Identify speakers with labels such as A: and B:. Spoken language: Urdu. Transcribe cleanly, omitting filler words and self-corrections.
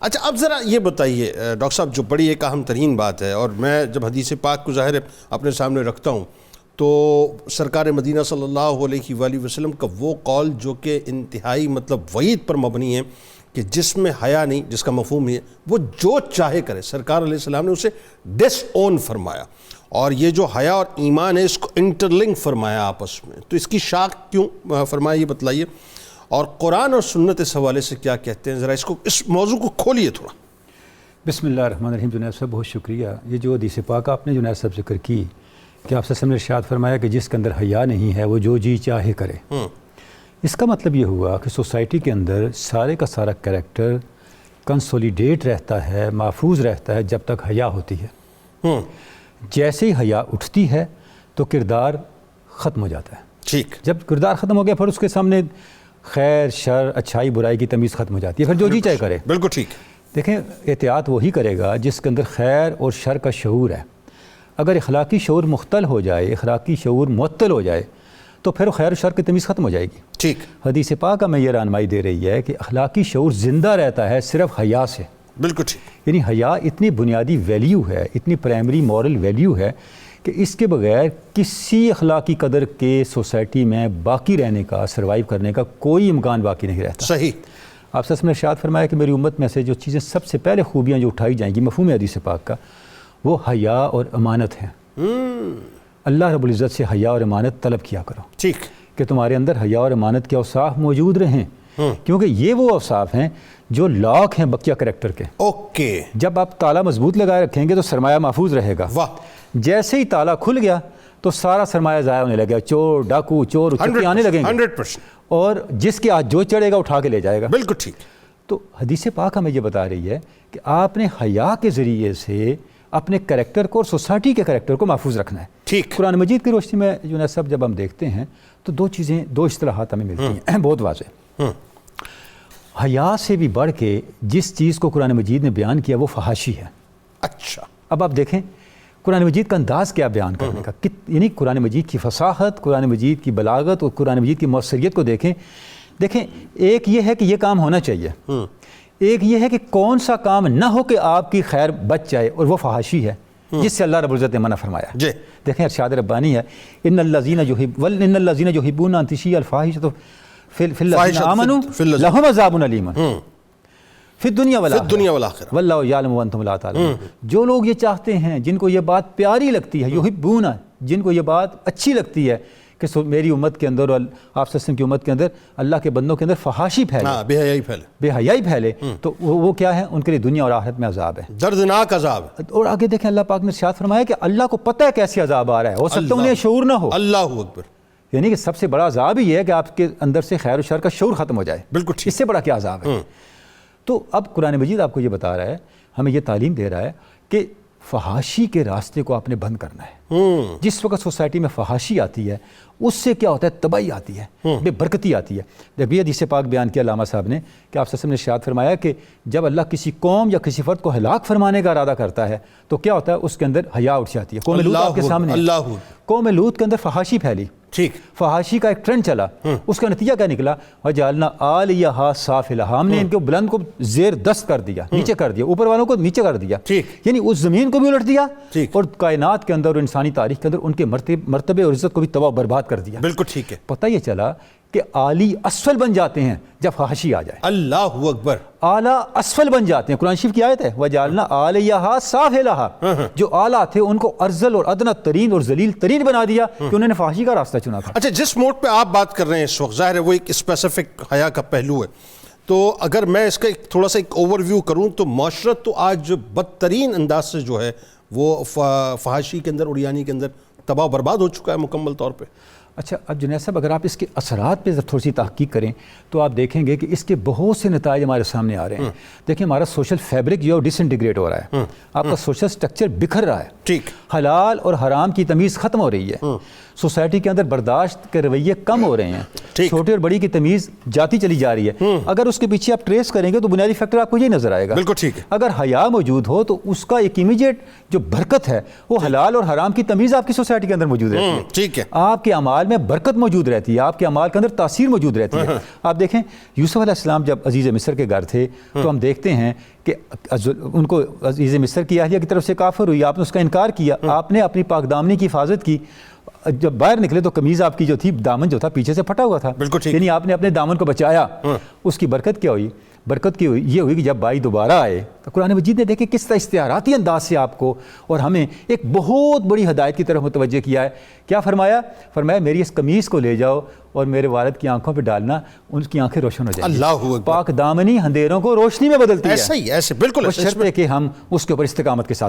A: اچھا اب ذرا یہ بتائیے ڈاکٹر صاحب، جو بڑی ایک اہم ترین بات ہے، اور میں جب حدیث پاک کو ظاہر ہے اپنے سامنے رکھتا ہوں تو سرکار مدینہ صلی اللہ علیہ وآلہ وسلم کا وہ قول جو کہ انتہائی وعید پر مبنی ہے کہ جس میں حیا نہیں، جس کا مفہوم ہے وہ جو چاہے کرے، سرکار علیہ السلام نے اسے ڈس اون فرمایا، اور یہ جو حیا اور ایمان ہے اس کو انٹرلنک فرمایا آپس میں، تو اس کی شاخ کیوں فرمایا یہ بتلائیے، اور قرآن اور سنت اس حوالے سے کیا کہتے ہیں، ذرا اس موضوع کو کھولیے تھوڑا۔
B: بسم اللہ الرحمن الرحیم۔ جنید صاحب بہت شکریہ۔ یہ جو حدیث پاک آپ نے جنید صاحب ذکر کی کہ آپ نے ارشاد فرمایا کہ جس کے اندر حیا نہیں ہے وہ جو جی چاہے کرے، اس کا مطلب یہ ہوا کہ سوسائٹی کے اندر سارے کا سارا کریکٹر کنسولیڈیٹ رہتا ہے، محفوظ رہتا ہے جب تک حیا ہوتی ہے۔ جیسے ہی حیا اٹھتی ہے تو کردار ختم ہو جاتا ہے۔
A: ٹھیک،
B: جب کردار ختم ہو گیا پھر اس کے سامنے خیر شر اچھائی برائی کی تمیز ختم ہو جاتی ہے، پھر جو جی چاہے کرے۔
A: بالکل ٹھیک۔
B: دیکھیں، احتیاط وہی کرے گا جس کے اندر خیر اور شر کا شعور ہے۔ اگر اخلاقی شعور مختل ہو جائے، اخلاقی شعور معطل ہو جائے تو پھر خیر و شر کی تمیز ختم ہو جائے گی۔
A: ٹھیک،
B: حدیث پاک ہمیں یہ رہنمائی دے رہی ہے کہ اخلاقی شعور زندہ رہتا ہے صرف حیا سے۔
A: بالکل ٹھیک۔
B: یعنی حیا اتنی بنیادی ویلیو ہے، اتنی پرائمری مورل ویلیو ہے کہ اس کے بغیر کسی اخلاقی قدر کے سوسائٹی میں باقی رہنے کا، سروائیو کرنے کا کوئی امکان باقی نہیں رہتا۔
A: صحیح۔
B: آپ سے ارشاد فرمایا کہ میری امت میں سے جو چیزیں سب سے پہلے خوبیاں جو اٹھائی جائیں گی مفہوم حدیث پاک کا، وہ حیا اور امانت ہیں۔ اللہ رب العزت سے حیا اور امانت طلب کیا کرو،
A: ٹھیک،
B: کہ تمہارے اندر حیا اور امانت کے اوصاف موجود رہیں، کیونکہ یہ وہ اوصاف ہیں جو لاک ہیں بقیہ کریکٹر کے۔
A: اوکے،
B: جب آپ تالا مضبوط لگائے رکھیں گے تو سرمایہ محفوظ رہے گا۔
A: واہ،
B: جیسے ہی تالا کھل گیا تو سارا سرمایہ ضائع ہونے لگے گا، چور ڈاکو چور اچھے آنے لگیں گے،
A: 100%۔
B: اور جس کے ہاتھ جو چڑھے گا اٹھا کے لے جائے گا۔
A: بالکل ٹھیک۔
B: تو حدیث پاک ہمیں یہ بتا رہی ہے کہ آپ نے حیا کے ذریعے سے اپنے کریکٹر کو اور سوسائٹی کے کریکٹر کو محفوظ رکھنا ہے۔
A: ٹھیک۔
B: قرآن مجید کی روشنی میں جنید صاحب جب ہم دیکھتے ہیں تو دو اصطلاحات ہمیں ملتی ہیں بہت واضح۔ حیا سے بھی بڑھ کے جس چیز کو قرآن مجید نے بیان کیا وہ فحاشی ہے۔
A: اچھا،
B: اب آپ دیکھیں قرآن مجید کا انداز کیا بیان کرنے کا، یعنی قرآن مجید کی فصاحت، قرآن مجید کی بلاغت اور قرآن مجید کی مؤثریت کو دیکھیں۔ ایک یہ ہے کہ یہ کام ہونا چاہیے، ایک یہ ہے کہ کون سا کام نہ ہو کہ آپ کی خیر بچ جائے، اور وہ فحاشی ہے جس سے اللہ رب العزت نے منع فرمایا۔
A: جی
B: دیکھیں ارشاد ربانی ہے، ان الذین یحبون ان تشیع الفاحشۃ فی الذین آمنوا لہم عذاب علیم فی الدنیا والآخرہ واللہ یعلم وانتم لا تعلمون۔ جو لوگ یہ چاہتے ہیں، جن کو یہ بات پیاری لگتی ہے، یحبون، جن کو یہ بات اچھی لگتی ہے کہ میری امت کے اندر اور آپ صلی اللہ علیہ وسلم کی امت کے اندر اللہ کے بندوں کے اندر فحاشی پھیلے، بے حیائی پھیلے، تو وہ کیا ہے؟ ان کے لیے دنیا اور آخرت میں عذاب ہے،
A: دردناک عذاب۔
B: اور آگے دیکھیں اللہ پاک نے ارشاد فرمایا کہ اللہ کو پتہ ہے کیسے عذاب آ رہا ہے، ہو سکتا ہے انہیں شعور نہ ہو۔
A: اللہ اکبر۔
B: یعنی کہ سب سے بڑا عذاب ہی ہے کہ آپ کے اندر سے خیر و شر کا شعور ختم ہو جائے۔
A: بالکل ٹھیک۔
B: اس سے بڑا کیا عذاب ہے؟ تو اب قرآن مجید آپ کو یہ بتا رہا ہے، ہمیں یہ تعلیم دے رہا ہے کہ فحاشی کے راستے کو آپ نے بند کرنا ہے۔ جس وقت سوسائٹی میں فحاشی آتی ہے اس سے کیا ہوتا ہے؟ تباہی آتی ہے، بے برکتی آتی ہے۔ جب یہ حدیث پاک بیان کیا علامہ صاحب نے کہ آپ صلی اللہ علیہ وسلم نے ارشاد فرمایا کہ جب اللہ کسی قوم یا کسی فرد کو ہلاک فرمانے کا ارادہ کرتا ہے تو کیا ہوتا ہے؟ اس کے اندر حیا اٹھ جاتی ہے۔ قوم لوط آپ کے سامنے، قوم لوط کے اندر فحاشی پھیلی،
A: ٹھیک،
B: فحاشی کا ایک ٹرینڈ چلا، اس کا نتیجہ کیا نکلا؟ وَجَعَلْنَا عَالِيَهَا سَافِلَهَا، ہم نے ان کے بلند کو زیر دست کر دیا، نیچے کر دیا، اوپر والوں کو نیچے کر دیا، یعنی اس زمین کو بھی الٹ دیا اور کائنات کے اندر اور انسانی تاریخ کے اندر ان کے مرتبے اور عزت کو بھی تباہ و برباد کر دیا۔
A: بالکل ٹھیک ہے۔
B: پتہ یہ چلا کہ اعلی اسفل بن جاتے ہیں جب فحاشی آ جائے،
A: اللہ اکبر،
B: اعلیٰ اسفل بن جاتے ہیں۔ قرآن شریف کی آیت ہے وَجَعَلْنَا عَالِيَهَا سَافِلَهَا، جو اعلیٰ تھے ان کو ارذل اور ادنیٰ ترین اور ذلیل ترین بنا دیا کہ انہوں نے فحاشی کا راستہ چنا تھا۔
A: اچھا، جس موڈ پہ آپ بات کر رہے ہیں اس وقت، ظاہر ہے وہ ایک اسپیسیفک حیا کا پہلو ہے، تو اگر میں اس کا تھوڑا سا ایک اوور ویو کروں تو معاشرت تو آج بدترین انداز سے جو ہے وہ فحاشی کے اندر، اڑیانی کے اندر تباہ و برباد ہو چکا ہے مکمل طور پہ۔
B: اچھا، اب جنید صاحب اگر آپ اس کے اثرات پہ تھوڑی سی تحقیق کریں تو آپ دیکھیں گے کہ اس کے بہت سے نتائج ہمارے سامنے آ رہے ہیں۔ دیکھیں ہمارا سوشل فیبرک جو ہے ڈس انٹیگریٹ ہو رہا ہے، آپ کا سوشل سٹرکچر بکھر رہا ہے،
A: ٹھیک،
B: حلال اور حرام کی تمیز ختم ہو رہی ہے، سوسائٹی کے اندر برداشت کے رویے کم ہو رہے ہیں، چھوٹے اور بڑی کی تمیز جاتی چلی جا رہی ہے۔ اگر اس کے پیچھے آپ ٹریس کریں گے تو بنیادی فیکٹر آپ کو یہی نظر آئے گا۔
A: بالکل ٹھیک ہے۔
B: اگر حیا موجود ہو تو اس کا ایک امیجیٹ جو برکت ہے وہ حلال اور حرام کی تمیز آپ کی سوسائٹی کے اندر موجود رہتی ہے۔
A: ٹھیک ہے۔
B: آپ کے اعمال اعمال میں برکت موجود رہتی ہے، آپ کے اعمال کے اندر تاثیر موجود رہتی ہے۔ آپ دیکھیں یوسف علیہ السلام جب عزیز مصر کے گھر تھے تو ہم دیکھتے ہیں کہ ان کو عزیز مصر کی اہلیہ کی طرف سے کافر ہوئی، آپ نے اس کا انکار کیا، آپ نے اپنی پاک دامنی کی حفاظت کی، جب باہر نکلے تو قمیض آپ کی جو تھی، دامن جو تھا پیچھے سے پھٹا ہوا تھا، یعنی آپ نے اپنے دامن کو بچایا۔ اس کی برکت کیا ہوئی؟ برکت کی یہ ہوئی کہ جب بھائی دوبارہ آئے تو قرآن مجید نے دیکھے کس طرح استعاراتی انداز سے آپ کو اور ہمیں ایک بہت بڑی ہدایت کی طرف متوجہ کیا ہے۔ کیا فرمایا؟ فرمایا میری اس قمیص کو لے جاؤ اور میرے والد کی آنکھوں پہ ڈالنا، ان کی آنکھیں روشن ہو جائیں گی۔
A: اللہ اکبر۔
B: پاک دامنی اندھیروں کو روشنی میں بدلتی ہے،
A: ایسے ہی، ایسے بالکل،
B: شرط ہے کہ ہم اس کے اوپر استقامت کے ساتھ